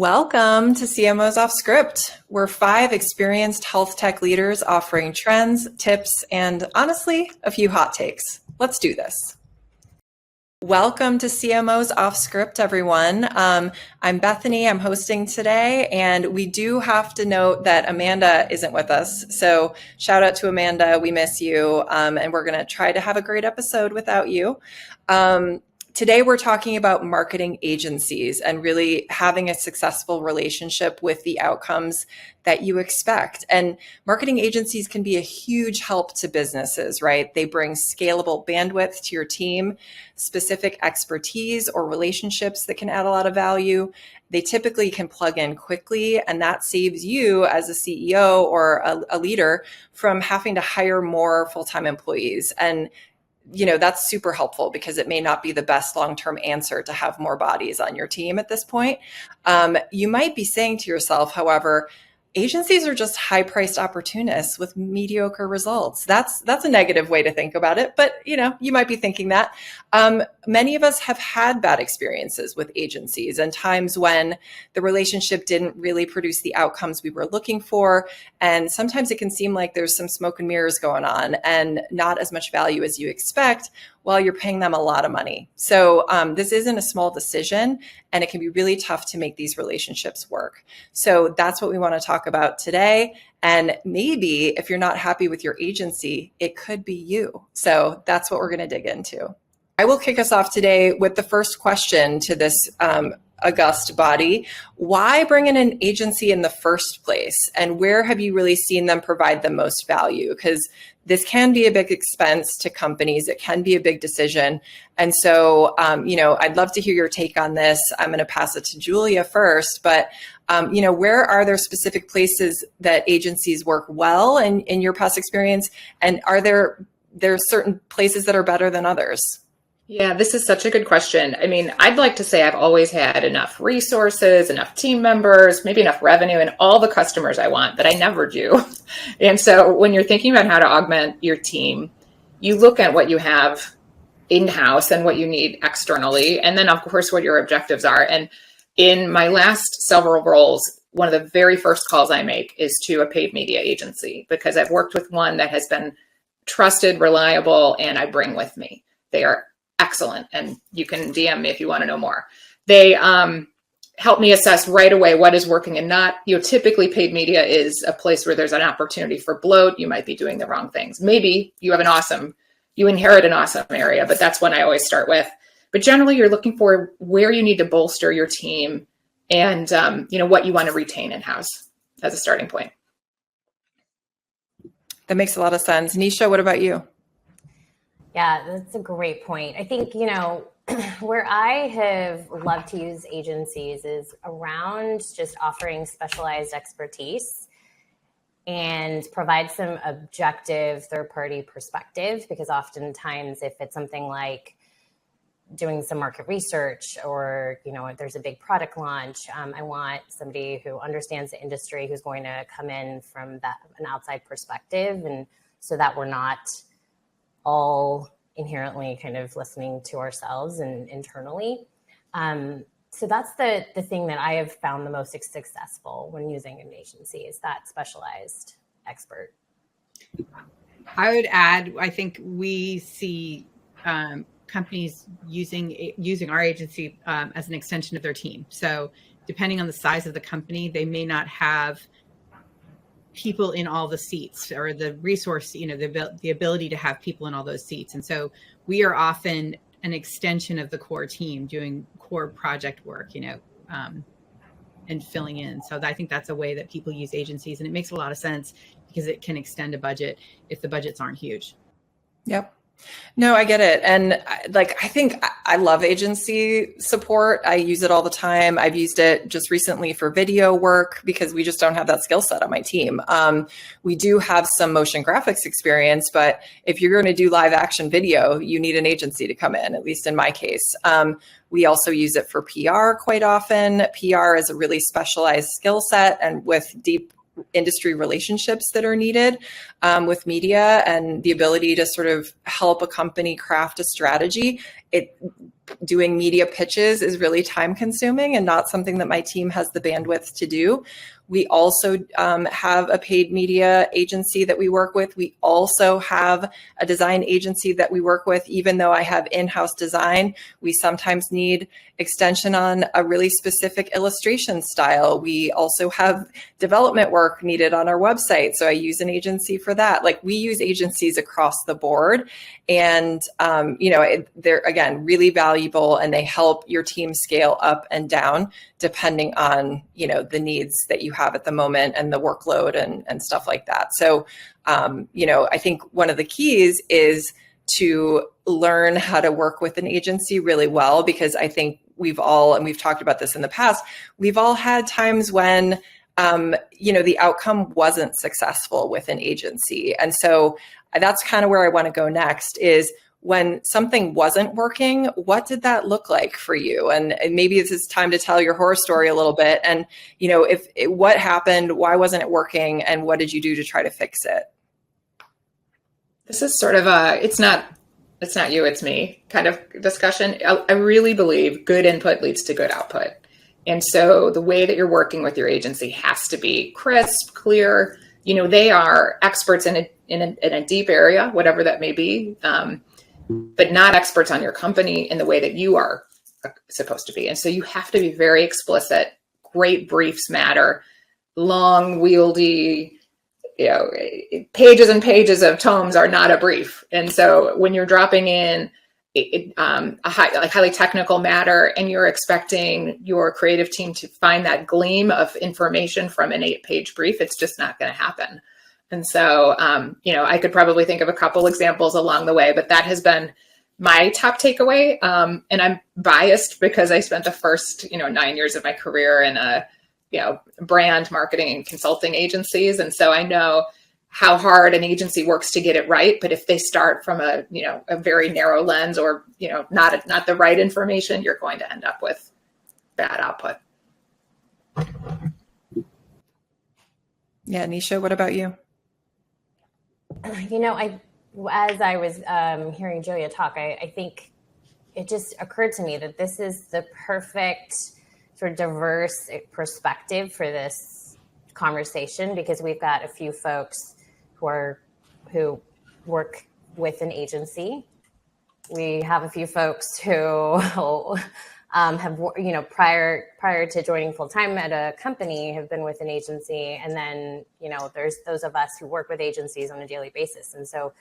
Welcome to CMOs Off Script. We're 5 experienced health tech leaders offering trends, tips, and honestly, a few hot takes. Let's do this. Welcome to CMOs Off Script, everyone. I'm Bethany. I'm hosting today, and we do have to note that Amanda isn't with us. So shout out to Amanda. We miss you, and we're going to try to have a great episode without you. Today, we're talking about marketing agencies and really having a successful relationship with the outcomes that you expect. And marketing agencies can be a huge help to businesses, right? They bring scalable bandwidth to your team, specific expertise or relationships that can add a lot of value. They typically can plug in quickly, and that saves you as a CEO or a leader from having to hire more full-time employees. And that's super helpful because it may not be the best long-term answer to have more bodies on your team at this point. You might be saying to yourself, however, agencies are just high-priced opportunists with mediocre results. That's a negative way to think about it, but you might be thinking that. Many of us have had bad experiences with agencies and times when the relationship didn't really produce the outcomes we were looking for. And sometimes it can seem like there's some smoke and mirrors going on and not as much value as you expect while you're paying them a lot of money. So this isn't a small decision, and it can be really tough to make these relationships work. So that's what we want to talk about today. And maybe if you're not happy with your agency, it could be you. So that's what we're going to dig into. I will kick us off today with the first question to this august body. Why bring in an agency in the first place? And where have you really seen them provide the most value? Because this can be a big expense to companies. It can be a big decision. And so, I'd love to hear your take on this. I'm going to pass it to Julia first, but, where are there specific places that agencies work well in your past experience? And are there certain places that are better than others? Yeah, this is such a good question. I mean, I'd like to say I've always had enough resources, enough team members, maybe enough revenue and all the customers I want, but I never do. And so when you're thinking about how to augment your team, you look at what you have in-house and what you need externally, and then of course what your objectives are. And in my last several roles, one of the very first calls I make is to a paid media agency because I've worked with one that has been trusted, reliable, and I bring with me. They are excellent. And you can DM me if you want to know more. They help me assess right away what is working and not. Typically paid media is a place where there's an opportunity for bloat. You might be doing the wrong things. Maybe you inherit an awesome area, but that's one I always start with. But generally you're looking for where you need to bolster your team and, what you want to retain in-house as a starting point. That makes a lot of sense. Nisha, what about you? Yeah, that's a great point. I think, where I have loved to use agencies is around just offering specialized expertise and provide some objective third-party perspective, because oftentimes if it's something like doing some market research or, there's a big product launch, I want somebody who understands the industry, who's going to come in from an outside perspective, and so that we're not all inherently kind of listening to ourselves and internally. So that's the thing that I have found the most successful when using an agency is that specialized expert. I would add, I think we see companies using our agency as an extension of their team. So depending on the size of the company, they may not have people in all the seats or the resource, the ability to have people in all those seats. And so we are often an extension of the core team doing core project work, and filling in. So I think that's a way that people use agencies, and it makes a lot of sense because it can extend a budget if the budgets aren't huge. Yep. No, I get it. And I think I love agency support. I use it all the time. I've used it just recently for video work because we just don't have that skill set on my team. We do have some motion graphics experience, but if you're going to do live action video, you need an agency to come in, at least in my case. We also use it for PR quite often. PR is a really specialized skill set and with deep industry relationships that are needed with media and the ability to sort of help a company craft a strategy. doing media pitches is really time consuming and not something that my team has the bandwidth to do. We also have a paid media agency that we work with. We also have a design agency that we work with. Even though I have in-house design, we sometimes need extension on a really specific illustration style. We also have development work needed on our website, so I use an agency for that. Like, we use agencies across the board, and they're, again, really valuable, and they help your team scale up and down depending on, the needs that you have at the moment and the workload and stuff like that. So, I think one of the keys is to learn how to work with an agency really well, because I think we've talked about this in the past, we've all had times when, the outcome wasn't successful with an agency. And so that's kind of where I want to go next is, when something wasn't working, what did that look like for you? And maybe this is time to tell your horror story a little bit. And, what happened, why wasn't it working, and what did you do to try to fix it? This is sort of it's not you, it's me kind of discussion. I really believe good input leads to good output. And so the way that you're working with your agency has to be crisp, clear. They are experts in a deep area, whatever that may be. But not experts on your company in the way that you are supposed to be. And so you have to be very explicit. Great briefs matter. Long, wieldy, pages and pages of tomes are not a brief. And so when you're dropping in a highly technical matter and you're expecting your creative team to find that gleam of information from an 8-page brief, it's just not going to happen. And so, I could probably think of a couple examples along the way, but that has been my top takeaway. And I'm biased because I spent the first, 9 years of my career in brand marketing and consulting agencies. And so I know how hard an agency works to get it right. But if they start from a very narrow lens or, not the right information, you're going to end up with bad output. Yeah. Nisha, what about you? As I was hearing Julia talk, I think it just occurred to me that this is the perfect sort of diverse perspective for this conversation, because we've got a few folks who work with an agency. We have a few folks who have, prior to joining full time at a company, have been with an agency. And then, there's those of us who work with agencies on a daily basis. And so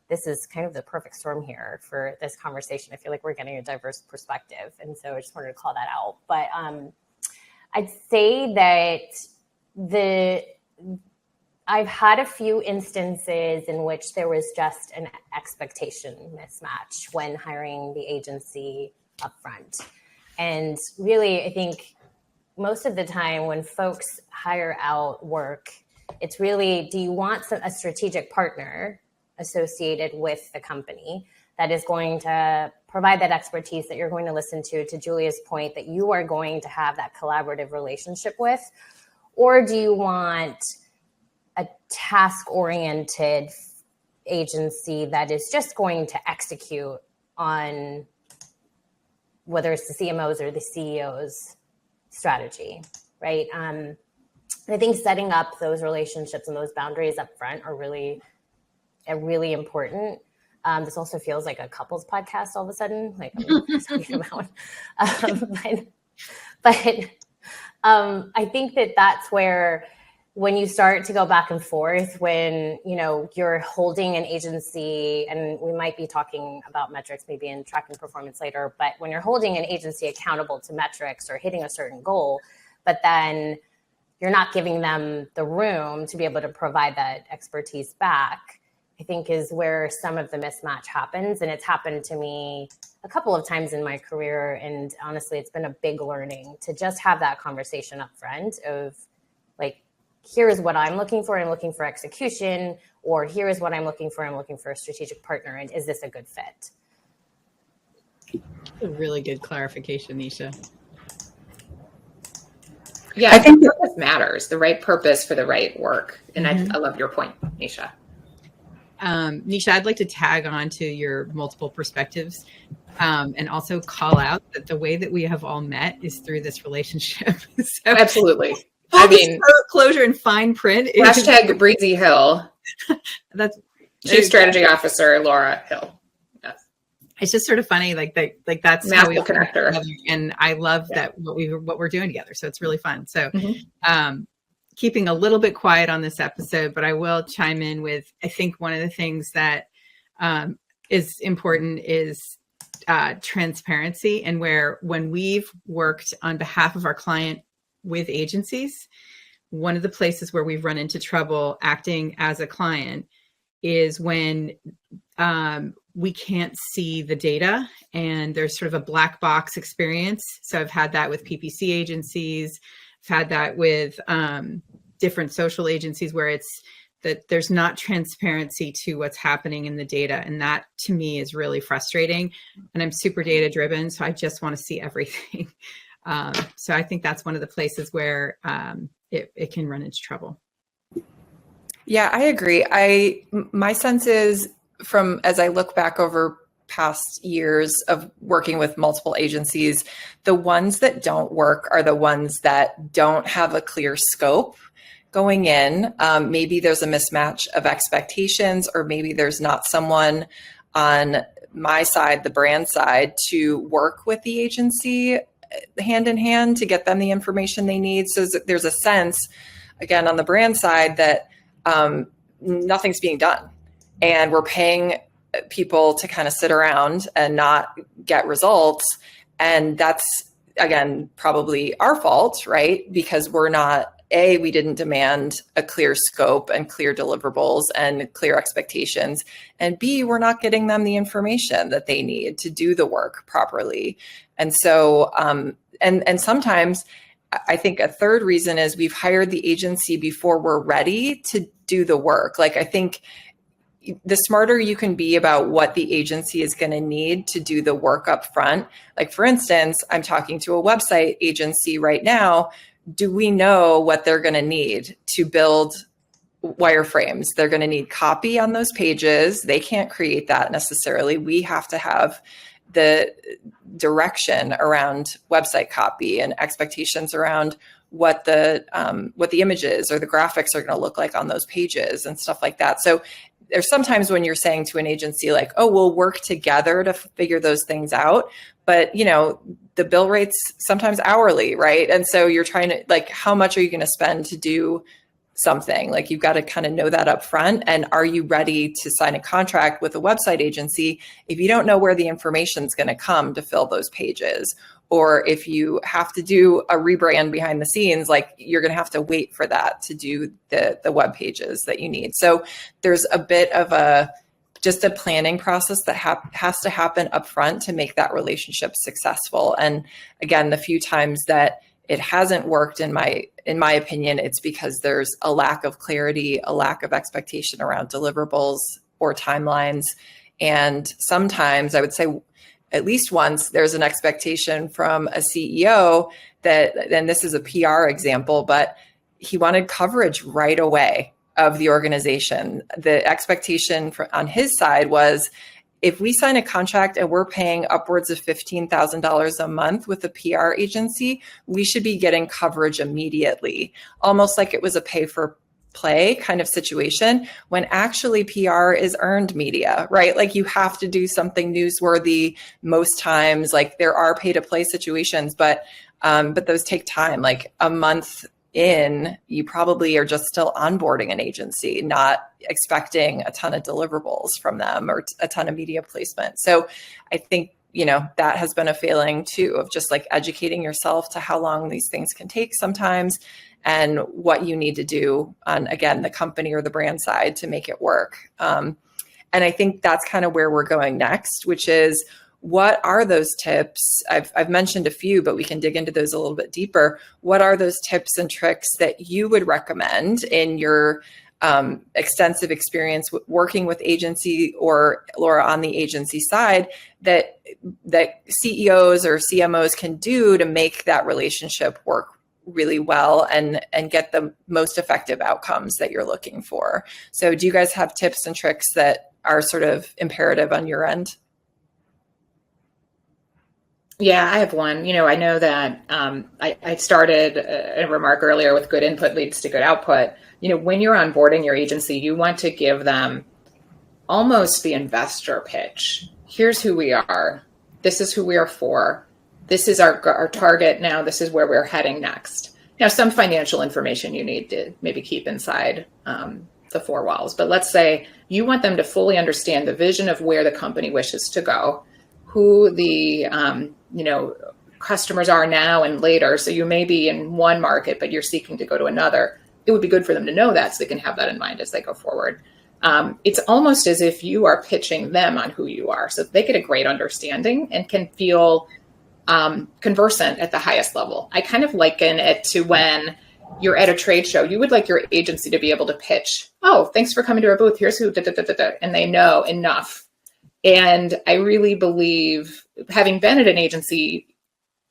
this is kind of the perfect storm here for this conversation. I feel like we're getting a diverse perspective. And so I just wanted to call that out. But I'd say that I've had a few instances in which there was just an expectation mismatch when hiring the agency upfront. And really, I think most of the time when folks hire out work, it's really, do you want a strategic partner associated with the company that is going to provide that expertise that you're going to listen to Julia's point, that you are going to have that collaborative relationship with? Or do you want a task-oriented agency that is just going to execute on whether it's the CMO's or the CEO's strategy, right? I think setting up those relationships and those boundaries up front are really important. This also feels like a couples podcast all of a sudden, like I'm talking about. But I think that's where, when you start to go back and forth, when you're holding an agency, and we might be talking about metrics maybe in tracking performance later, but when you're holding an agency accountable to metrics or hitting a certain goal, but then you're not giving them the room to be able to provide that expertise back, I think is where some of the mismatch happens. And it's happened to me a couple of times in my career. And honestly, it's been a big learning to just have that conversation up front of like, here is what I'm looking for. I'm looking for execution, or here is what I'm looking for. I'm looking for a strategic partner. And is this a good fit? A really good clarification, Nisha. Yeah, I think purpose matters, the right purpose for the right work. And I love your point, Nisha. Nisha, I'd like to tag on to your multiple perspectives and also call out that the way that we have all met is through this relationship. So, Absolutely. I mean, closure in fine print. Hashtag Breezy Hill. That's Chief Strategy Officer Laura Hill. Yes. It's just sort of funny, like that's Master how we connector. And I love that what we're doing together. So it's really fun. So keeping a little bit quiet on this episode, but I will chime in with, I think one of the things that is important is transparency, and when we've worked on behalf of our client with agencies, one of the places where we've run into trouble acting as a client is when we can't see the data and there's sort of a black box experience. So I've had that with PPC agencies. I've had that with different social agencies where it's that there's not transparency to what's happening in the data. And that to me is really frustrating. And I'm super data driven, so I just want to see everything. So I think that's one of the places where it can run into trouble. Yeah, I agree. My sense is, from as I look back over past years of working with multiple agencies, the ones that don't work are the ones that don't have a clear scope going in. Maybe there's a mismatch of expectations, or maybe there's not someone on my side, the brand side, to work with the agency hand in hand to get them the information they need. So there's a sense, again, on the brand side that nothing's being done, and we're paying people to kind of sit around and not get results. And that's, again, probably our fault, right? Because we didn't demand a clear scope and clear deliverables and clear expectations. And B, we're not getting them the information that they need to do the work properly. And so, and sometimes I think a third reason is we've hired the agency before we're ready to do the work. Like, I think the smarter you can be about what the agency is going to need to do the work up front. Like, for instance, I'm talking to a website agency right now. Do we know what they're going to need to build wireframes? They're going to need copy on those pages. They can't create that necessarily. We have to have the direction around website copy and expectations around what the images or the graphics are going to look like on those pages and stuff like that. So there's sometimes when you're saying to an agency like, oh, we'll work together to figure those things out. But, the bill rate's sometimes hourly, right? And so you're trying to, like, how much are you going to spend to do something? Like, you've got to kind of know that up front. And are you ready to sign a contract with a website agency if you don't know where the information is going to come to fill those pages? Or if you have to do a rebrand behind the scenes, like, you're going to have to wait for that to do the web pages that you need. So there's a bit of just a planning process that has to happen up front to make that relationship successful. And again, the few times that it hasn't worked, in my opinion, it's because there's a lack of clarity, a lack of expectation around deliverables or timelines. And sometimes, I would say at least once, there's an expectation from a CEO that, and this is a PR example, but he wanted coverage right away of the organization. The expectation on his side was, if we sign a contract and we're paying upwards of $15,000 a month with a PR agency, we should be getting coverage immediately, almost like it was a pay for play kind of situation, when actually PR is earned media, right? Like, you have to do something newsworthy most times. Like, there are pay to play situations, but those take time. Like, a month in, you probably are just still onboarding an agency, not expecting a ton of deliverables from them or a ton of media placement. So I think, that has been a failing too, of just like educating yourself to how long these things can take sometimes and what you need to do on, again, the company or the brand side to make it work. And I think that's kind of where we're going next, which is, what are those tips? I've mentioned a few, but we can dig into those a little bit deeper. What are those tips and tricks that you would recommend in your extensive experience working with agency, or Laura on the agency side, that CEOs or CMOs can do to make that relationship work really well and get the most effective outcomes that you're looking for. So do you guys have tips and tricks that are sort of imperative on your end? Yeah, I have one. I know that I started a remark earlier with good input leads to good output. When you're onboarding your agency, you want to give them almost the investor pitch. Here's who we are. This is who we are for. This is our target now. This is where we're heading next. Now, some financial information you need to maybe keep inside the four walls. But let's say you want them to fully understand the vision of where the company wishes to go, who the customers are now and later. So you may be in one market, but you're seeking to go to another. It would be good for them to know that so they can have that in mind as they go forward. It's almost as if you are pitching them on who you are, so they get a great understanding and can feel conversant at the highest level. I kind of liken it to when you're at a trade show. You would like your agency to be able to pitch, oh, thanks for coming to our booth. Here's who, and they know enough. And I really believe, having been at an agency,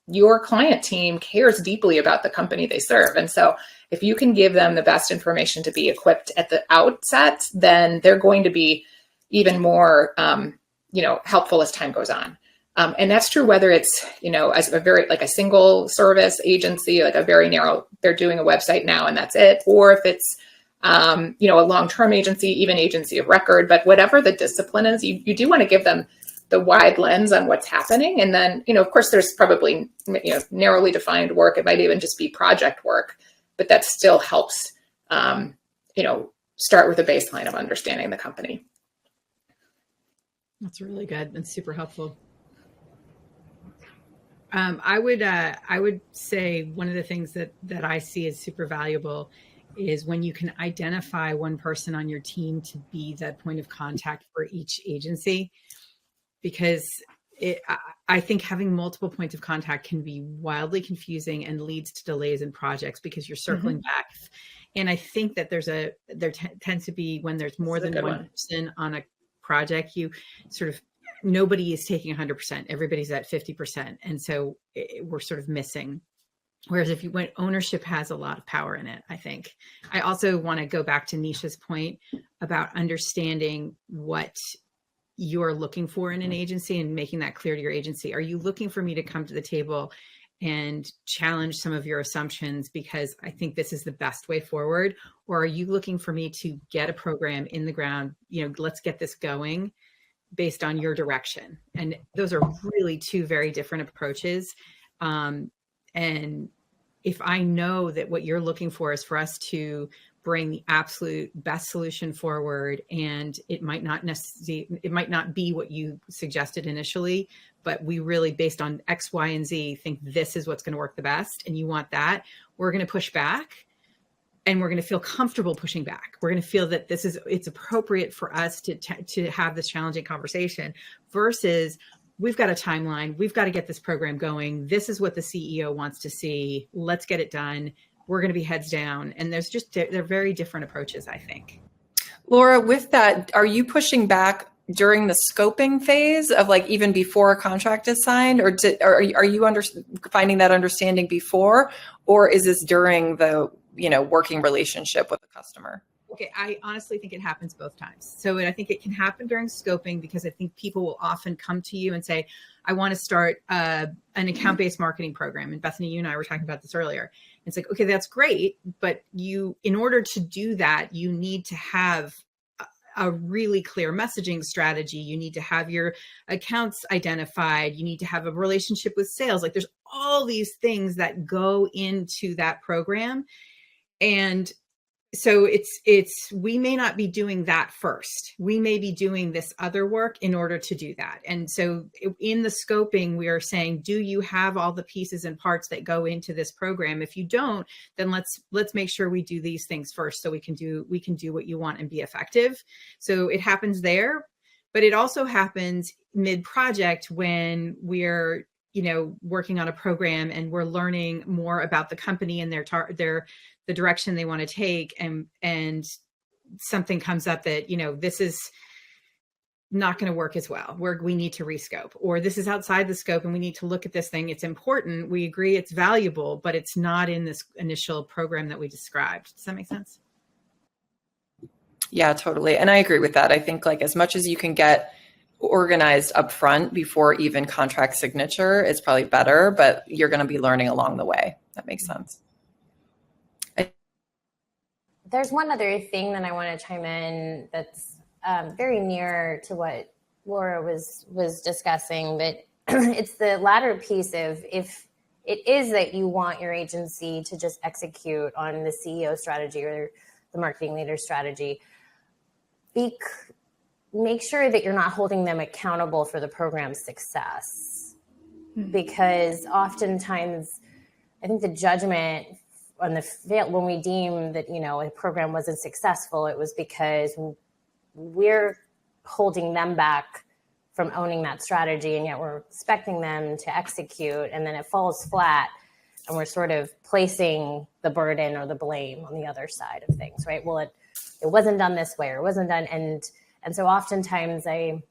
your client team cares deeply about the company they serve. And so if you can give them the best information to be equipped at the outset, then they're going to be even more, helpful as time goes on. And that's true whether it's, as a very like a single service agency, like a very narrow, they're doing a website now and that's it. Or if it's, a long-term agency, even agency of record, but whatever the discipline is, you do want to give them the wide lens on what's happening. And then, of course, there's probably, narrowly defined work. It might even just be project work, but that still helps, start with a baseline of understanding the company. That's really good. That's super helpful. I would say one of the things that I see as super valuable is when you can identify one person on your team to be that point of contact for each agency, because I think having multiple points of contact can be wildly confusing and leads to delays in projects because you're circling back. And I think that there tends to be, when there's more than one person on a project, you sort of, nobody is taking 100%. Everybody's at 50%. And so we're sort of missing. Whereas if ownership has a lot of power in it, I think. I also want to go back to Nisha's point about understanding what you're looking for in an agency and making that clear to your agency. Are you looking for me to come to the table and challenge some of your assumptions because I think this is the best way forward? Or are you looking for me to get a program in the ground? Let's get this going based on your direction. And those are really two very different approaches. And if I know that what you're looking for is for us to bring the absolute best solution forward, and it might not be what you suggested initially, but we really, based on X, Y, and Z, think this is what's going to work the best, and you want that, we're going to push back, and we're going to feel comfortable pushing back. We're going to feel that it's appropriate for us to have this challenging conversation versus we've got a timeline. We've got to get this program going. This is what the CEO wants to see. Let's get it done. We're going to be heads down. And they're very different approaches, I think. Laura, with that, are you pushing back during the scoping phase of even before a contract is signed, or are you finding that understanding before, or is this during the working relationship with the customer? Okay, I honestly think it happens both times. So I think it can happen during scoping because I think people will often come to you and say, I want to start an account-based marketing program. And Bethany, you and I were talking about this earlier. It's like, okay, that's great. But in order to do that, you need to have a really clear messaging strategy. You need to have your accounts identified. You need to have a relationship with sales. There's all these things that go into that program. And so we may not be doing that first. We may be doing this other work in order to do that. And so in the scoping, we are saying, do you have all the pieces and parts that go into this program? If you don't, then let's make sure we do these things first so we can do what you want and be effective. So it happens there, but it also happens mid-project when we're working on a program and we're learning more about the company and the direction they want to take, and something comes up that, not going to work as well, where we need to rescope, or this is outside the scope and we need to look at this thing. It's important. We agree it's valuable, but it's not in this initial program that we described. Does that make sense? Yeah, totally. And I agree with that. I think like as much as you can get organized up front before even contract signature, it's probably better, but you're going to be learning along the way. That makes sense. There's one other thing that I want to chime in that's very near to what Laura was discussing, but it's the latter piece of if it is that you want your agency to just execute on the CEO strategy or the marketing leader strategy, make sure that you're not holding them accountable for the program's success. Because oftentimes, I think the judgment on when we deem that, a program wasn't successful, it was because we're holding them back from owning that strategy, and yet we're expecting them to execute, and then it falls flat, and we're sort of placing the burden or the blame on the other side of things, right? Well, it wasn't done this way, or it wasn't done, and so oftentimes and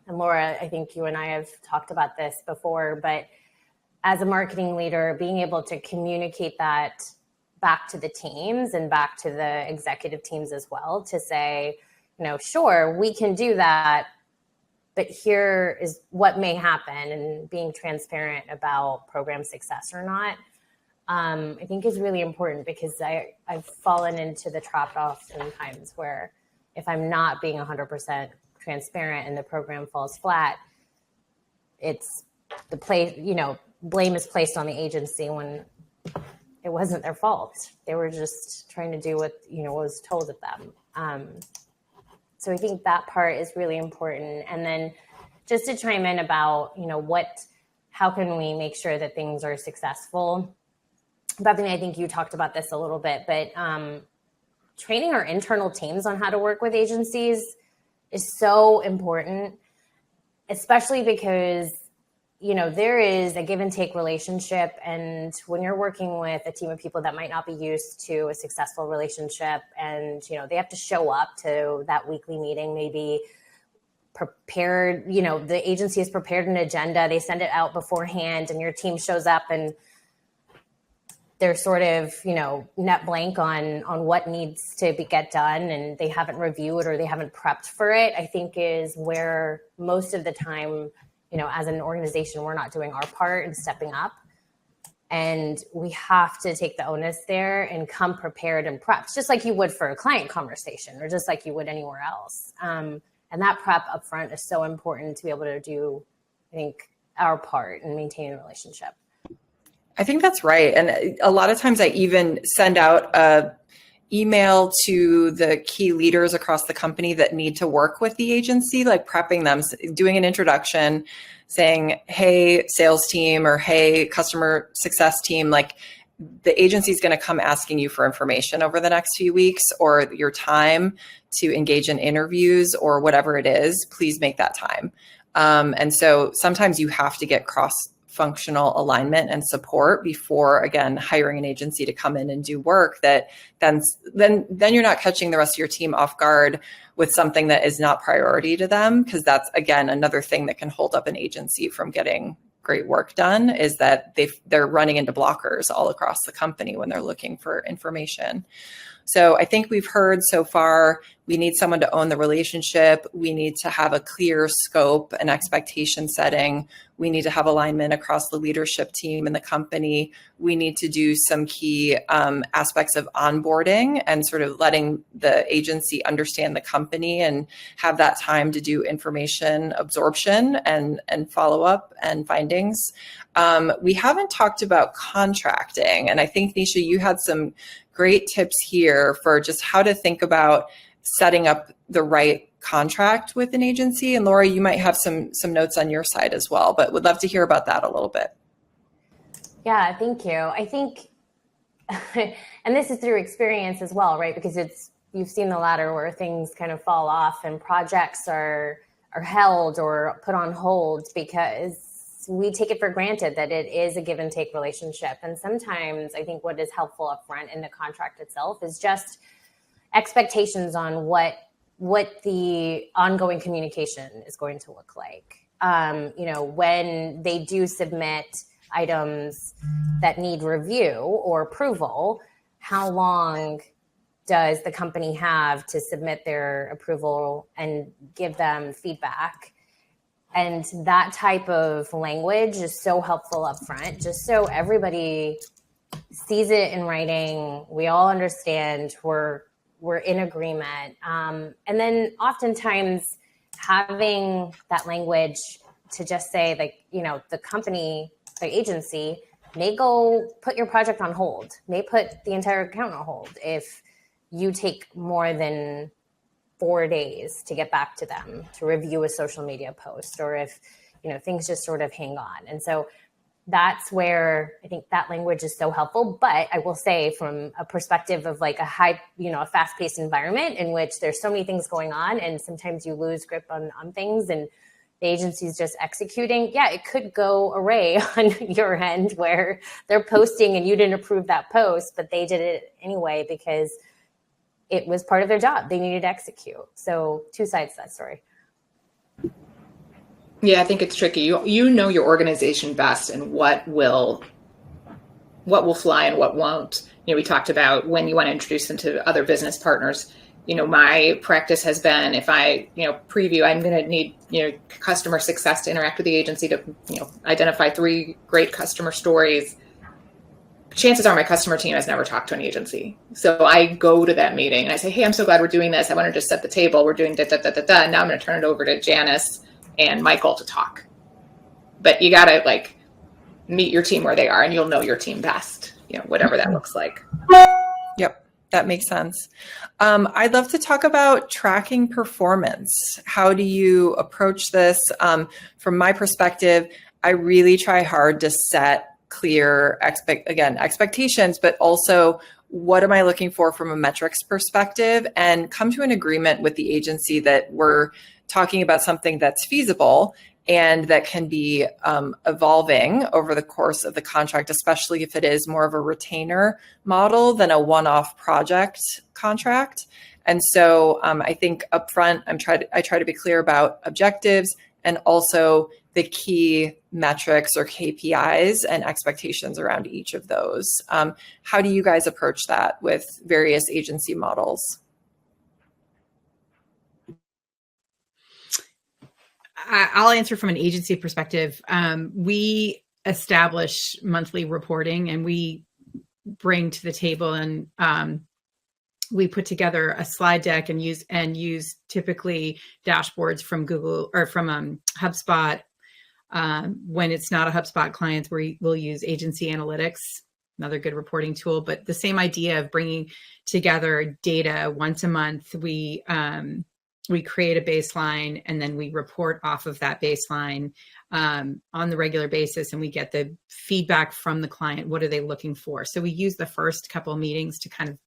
Laura, I think you and I have talked about this before, but as a marketing leader, being able to communicate that back to the teams and back to the executive teams as well, to say, sure, we can do that, but here is what may happen, and being transparent about program success or not, I think is really important, because I've fallen into the trap oftentimes where if I'm not being 100% transparent and the program falls flat, it's the blame is placed on the agency when it wasn't their fault. They were just trying to do what, was told of them. So I think that part is really important. And then just to chime in about, how can we make sure that things are successful? Bethany, I think you talked about this a little bit, but training our internal teams on how to work with agencies is so important, especially because there is a give and take relationship. And when you're working with a team of people that might not be used to a successful relationship, and, they have to show up to that weekly meeting, maybe prepared, the agency has prepared an agenda, they send it out beforehand, and your team shows up and they're sort of, net blank on what needs to get done, and they haven't reviewed or they haven't prepped for it, I think is where most of the time, as an organization, we're not doing our part and stepping up. And we have to take the onus there and come prepared and prepped, just like you would for a client conversation or just like you would anywhere else. And that prep upfront is so important to be able to do, I think, our part in maintaining the relationship. I think that's right. And a lot of times I even send out a email to the key leaders across the company that need to work with the agency, like prepping them, doing an introduction, saying, hey, sales team, or hey, customer success team, like the agency is going to come asking you for information over the next few weeks, or your time to engage in interviews or whatever it is, please make that time. And so sometimes you have to get cross-functional alignment and support before, again, hiring an agency to come in and do work that then you're not catching the rest of your team off guard with something that is not priority to them, because that's, again, another thing that can hold up an agency from getting great work done, is that they're running into blockers all across the company when they're looking for information. So I think we've heard so far, we need someone to own the relationship. We need to have a clear scope and expectation setting. We need to have alignment across the leadership team in the company. We need to do some key aspects of onboarding and sort of letting the agency understand the company and have that time to do information absorption and follow up and findings. We haven't talked about contracting. And I think, Nisha, you had some great tips here for just how to think about setting up the right contract with an agency. And Laura, you might have some notes on your side as well, but would love to hear about that a little bit. Yeah, thank you. I think, and this is through experience as well, right? Because you've seen the ladder where things kind of fall off and projects are held or put on hold because we take it for granted that it is a give and take relationship. And sometimes I think what is helpful up front in the contract itself is just expectations on what what the ongoing communication is going to look like. When they do submit items that need review or approval, how long does the company have to submit their approval and give them feedback? And that type of language is so helpful up front, just so everybody sees it in writing. We all understand we're in agreement. And then oftentimes having that language to just say, like, the company, the agency may go put your project on hold, may put the entire account on hold if you take more than 4 days to get back to them to review a social media post, or if, things just sort of hang on. And so that's where I think that language is so helpful. But I will say, from a perspective of like a fast-paced environment in which there's so many things going on, and sometimes you lose grip on things and the agency's just executing. Yeah, it could go array on your end where they're posting and you didn't approve that post, but they did it anyway because it was part of their job. They needed to execute. So two sides to that story. Yeah, I think it's tricky. You know your organization best and what will fly and what won't. We talked about when you want to introduce them to other business partners. My practice has been, if I, preview, I'm going to need, customer success to interact with the agency to, identify 3 great customer stories. Chances are my customer team has never talked to an agency. So I go to that meeting and I say, hey, I'm so glad we're doing this. I want to just set the table. We're doing da-da-da-da-da. Now I'm going to turn it over to Janice and Michael to talk. But you got to meet your team where they are, and you'll know your team best, whatever that looks like. Yep, that makes sense. I'd love to talk about tracking performance. How do you approach this? From my perspective, I really try hard to set clear expectations, but also what am I looking for from a metrics perspective, and come to an agreement with the agency that we're talking about something that's feasible and that can be evolving over the course of the contract, especially if it is more of a retainer model than a one-off project contract. And so I think upfront, I try to be clear about objectives and also the key metrics or KPIs and expectations around each of those. How do you guys approach that with various agency models? I'll answer from an agency perspective. We establish monthly reporting, and we bring to the table, and we put together a slide deck and use typically dashboards from Google or from HubSpot. When it's not a HubSpot client, we'll use agency analytics, another good reporting tool. But the same idea of bringing together data once a month, we create a baseline, and then we report off of that baseline on the regular basis, and we get the feedback from the client. What are they looking for? So we use the first couple of meetings to kind of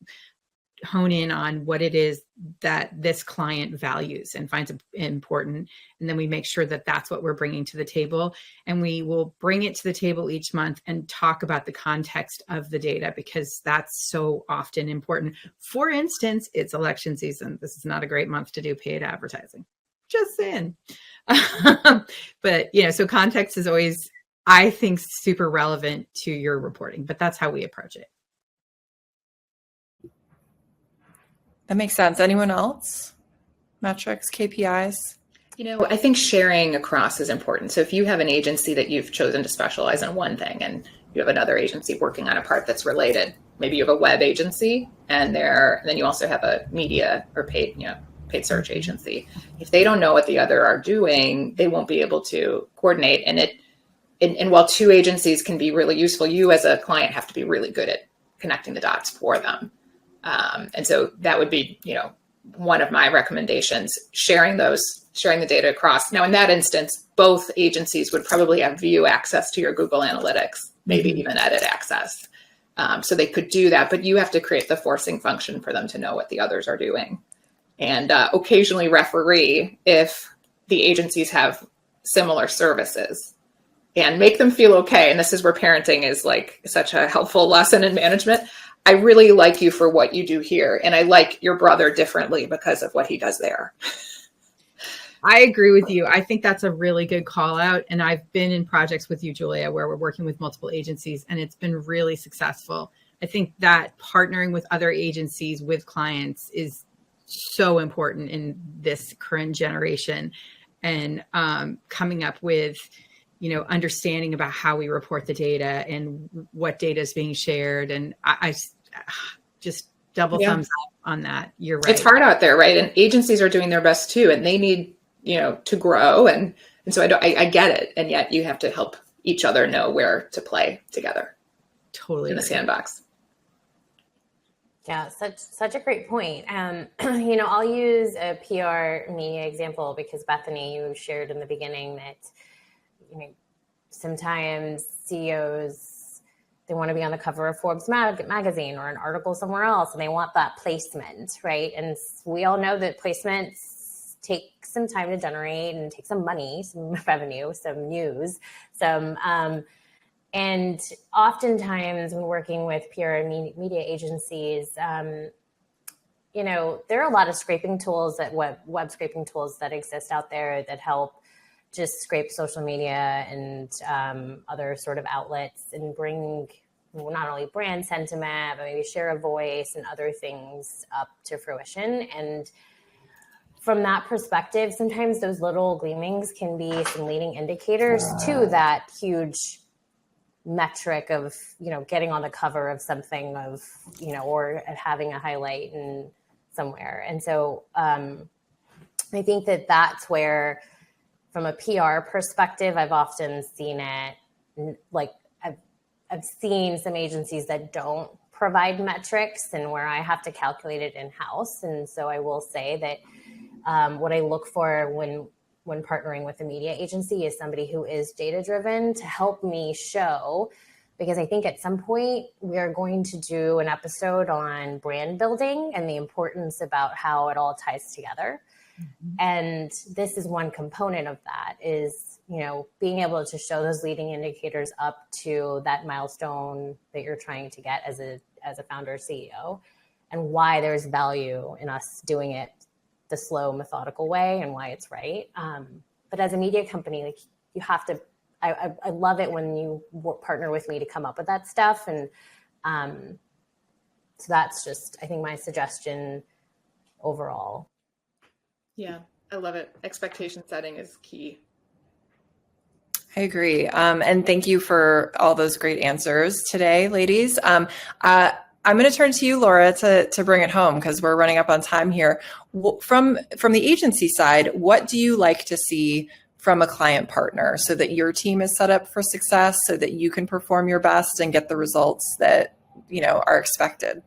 hone in on what it is that this client values and finds important. And then we make sure that that's what we're bringing to the table. And we will bring it to the table each month and talk about the context of the data, because that's so often important. For instance, it's election season. This is not a great month to do paid advertising. Just saying. But, so context is always, I think, super relevant to your reporting, but that's how we approach it. That makes sense. Anyone else? Metrics, KPIs? I think sharing across is important. So if you have an agency that you've chosen to specialize in one thing, and you have another agency working on a part that's related, maybe you have a web agency, and then you also have a media or paid search agency. If they don't know what the other are doing, they won't be able to coordinate. And while two agencies can be really useful, you as a client have to be really good at connecting the dots for them. And so that would be, one of my recommendations, sharing the data across. Now, in that instance, both agencies would probably have view access to your Google Analytics, maybe even edit access. So they could do that, but you have to create the forcing function for them to know what the others are doing. And occasionally referee if the agencies have similar services, and make them feel okay. And this is where parenting is like such a helpful lesson in management. I really like you for what you do here. And I like your brother differently because of what he does there. I agree with you. I think that's a really good call out. And I've been in projects with you, Julia, where we're working with multiple agencies, and it's been really successful. I think that partnering with other agencies with clients is so important in this current generation, and coming up with, understanding about how we report the data and what data is being shared. And I just double thumbs up on that. You're right. It's hard out there, right? And agencies are doing their best too, and they need, to grow. And so I get it. And yet you have to help each other know where to play together. Totally. In the sandbox. Yeah, such a great point. I'll use a PR media example because Bethany, you shared in the beginning that, sometimes CEOs, they want to be on the cover of Forbes magazine or an article somewhere else, and they want that placement, right? And we all know that placements take some time to generate and take some money, some revenue, some news, and oftentimes when working with PR and media agencies, there are a lot of scraping tools web scraping tools that exist out there that help just scrape social media and other sort of outlets and bring not only brand sentiment, but maybe share a voice and other things up to fruition. And from that perspective, sometimes those little gleamings can be some leading indicators to that huge metric of, getting on the cover of something or having a highlight in somewhere. And so I think that's where, from a PR perspective, I've often seen it, like I've seen some agencies that don't provide metrics and where I have to calculate it in-house. And so I will say that what I look for when partnering with a media agency is somebody who is data-driven to help me show, because I think at some point we are going to do an episode on brand building and the importance about how it all ties together. Mm-hmm. And this is one component of that is, being able to show those leading indicators up to that milestone that you're trying to get as a founder CEO, and why there's value in us doing it the slow, methodical way and why it's right. But as a media company, like you have to, I love it when you partner with me to come up with that stuff. And so that's just, I think, my suggestion overall. Yeah, I love it. Expectation setting is key. I agree. And thank you for all those great answers today, ladies. I'm going to turn to you, Laura, to bring it home because we're running up on time here. From the agency side, what do you like to see from a client partner so that your team is set up for success, so that you can perform your best and get the results that are expected?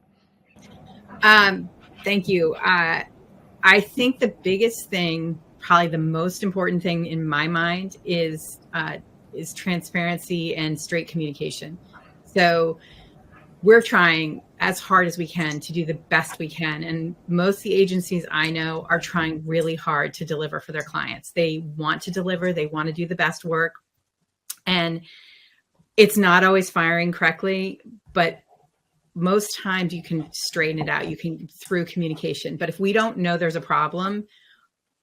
Thank you. I think the biggest thing, probably the most important thing in my mind, is transparency and straight communication. So we're trying as hard as we can to do the best we can. And most of the agencies I know are trying really hard to deliver for their clients. They want to deliver. They want to do the best work. And it's not always firing correctly, but most times you can straighten it out. You can through communication. But if we don't know there's a problem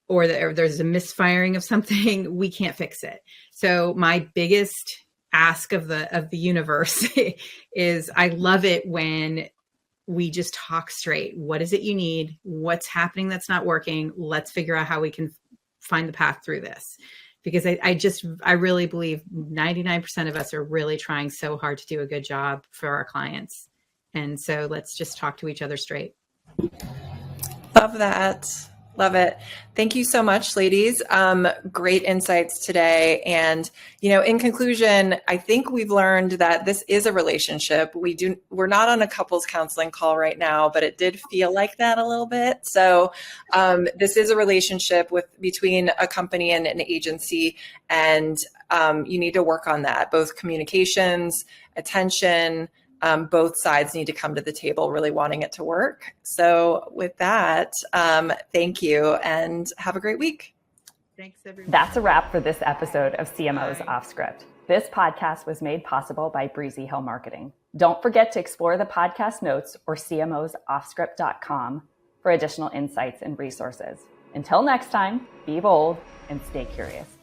or there's a misfiring of something, we can't fix it. So my biggest ask of the universe is I love it when we just talk straight. What is it you need? What's happening that's not working? Let's figure out how we can find the path through this. Because I really believe 99% of us are really trying so hard to do a good job for our clients. And so let's just talk to each other straight. Love that. Love it. Thank you so much, ladies. Great insights today. And, in conclusion, I think we've learned that this is a relationship. We're not on a couples counseling call right now, but it did feel like that a little bit. So this is a relationship between a company and an agency, and you need to work on that, both communications, attention. Both sides need to come to the table really wanting it to work. So with that, thank you and have a great week. Thanks, everyone. That's a wrap for this episode of CMO's Off Script. This podcast was made possible by Breezy Hill Marketing. Don't forget to explore the podcast notes or cmosoffscript.com for additional insights and resources. Until next time, be bold and stay curious.